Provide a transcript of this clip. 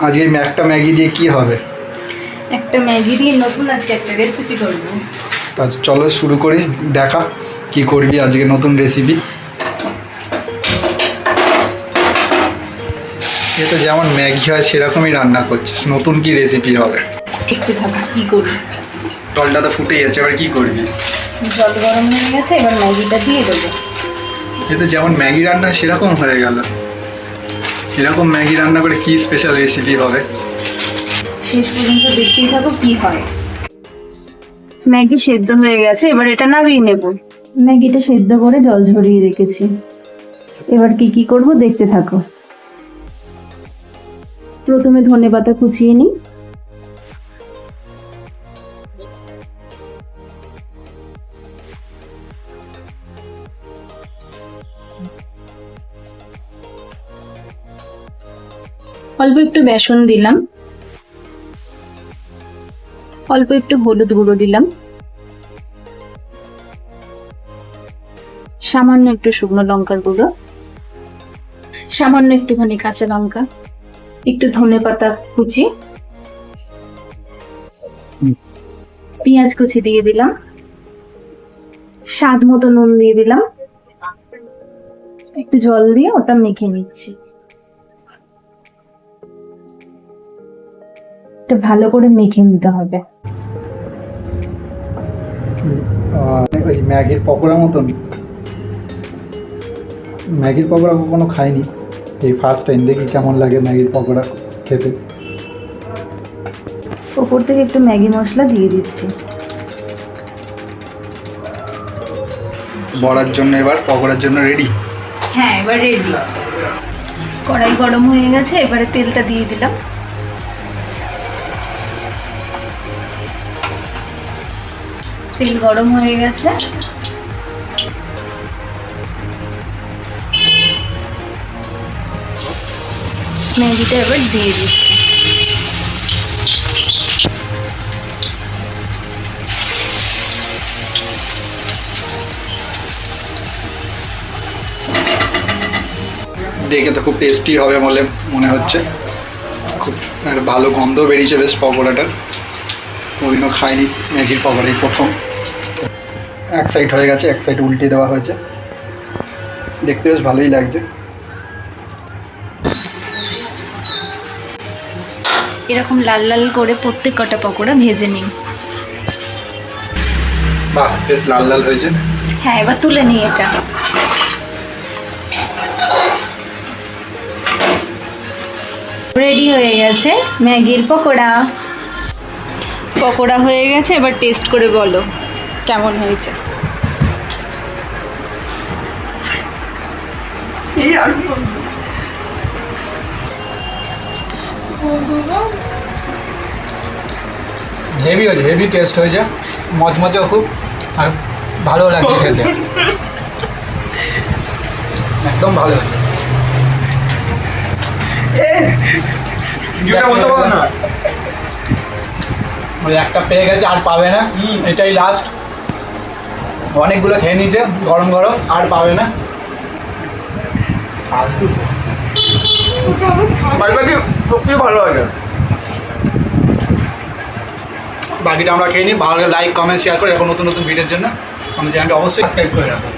আজকে একটা ম্যাগি দিয়ে কি হবে? একটা ম্যাগি দিয়ে নতুন আজকে একটা রেসিপি করব। চলো শুরু করি, দেখা কি করবি আজকে নতুন রেসিপি। এটা যেমন ম্যাগি হয় সেরকমই রান্না করছিস, নতুন কি রেসিপি হবে? একটু থাকা কি করব। জলটা তো ফুটে যাচ্ছে, এবার কি করবি? জল গরম হয়ে গেছে, এবার ম্যাগিটা দিয়ে দেবো। এটা যেমন ম্যাগি রান্না সেরকম হয়ে গেল। এরকম ম্যাগি রান্না করে কি স্পেশাল রেসিপি হবে? শেষ পর্যন্ত দেখতেই থাকো কি হয়। ম্যাগি সেদ্ধ হয়ে গেছে, এবার এটা নামিয়ে নেব। ম্যাগিটা সেদ্ধ করে জল ঝরিয়ে রেখেছি, এবার কি কি করব দেখতে থাকো। প্রথমে ধনেপাতা কুচিয়ে নিই, অল্প একটু বেসন দিলাম, অল্প একটু হলুদ গুঁড়ো দিলাম, সামান্য একটু শুকনো লঙ্কার গুঁড়ো, সামান্য একটুখানি কাঁচা লঙ্কা, একটু ধনেপাতা কুচি, পেঁয়াজ কুচি দিয়ে দিলাম, স্বাদ মতো নুন দিয়ে দিলাম, একটু জল দিয়ে ওটা মেখে নিচ্ছি। এটা ভালো করে মেখে নিতে হবে। ওই ম্যাগির পকোড়া মতন। ম্যাগির পকোড়া কখনো খাইনি, এই ফার্স্ট টাইম, দেখি কেমন লাগে ম্যাগির পকোড়া খেতে। ওপর থেকে একটু ম্যাগি মশলা দিয়ে দিচ্ছি। বড়ার জন্য এবার পকোড়ার জন্য রেডি। হ্যাঁ, এবার রেডি। কড়াই গরম হয়ে গেছে, এবারে তেলটা দিয়ে দিলাম। তেল গরম হয়ে গেছে, ম্যাগিটা এবার দিয়ে দিচ্ছি। দেখে তো খুব টেস্টি হবে বলে মনে হচ্ছে, খুব ভালো গন্ধ বেরিয়েছে বেশ পকোড়াটার। কোনোদিনও খাইনি ম্যাগির পকোড়াই প্রথম। এক সাইড হয়ে গেছে, এক সাইড উল্টে দেওয়া হয়েছে, দেখতে বেশ ভালোই লাগছে। এরকম লাল লাল করে প্রত্যেক কটা পকোড়া ভেজে নিই। বাহ, বেশ লাল লাল হয়েছে। হ্যাঁ, এবার তুলে নিই এটা। রেডি হয়ে গেছে ম্যাগির পকোড়া। পকোড়া হয়ে গেছে, এবার টেস্ট করে বলো কেমন হয়েছে। হেভি হয়েছে, হেভি টেস্ট হয়েছে, মচমচেও খুব, আর ভালো লাগছে খেতে, একদম ভালো হয়েছে। ওই একটা পেয়ে গেছে, আর পাবে না, এটাই লাস্ট। অনেকগুলো খেয়ে নিয়েছে গরম গরম, আর পাবে না। ভালো আছে, বাকিটা আমরা খেয়ে নিই। ভালো লাইক কমেন্ট শেয়ার করে এরকম নতুন নতুন ভিডিওর জন্য আমাদের চ্যানেলটা অবশ্যই সাবস্ক্রাইব করে রাখো।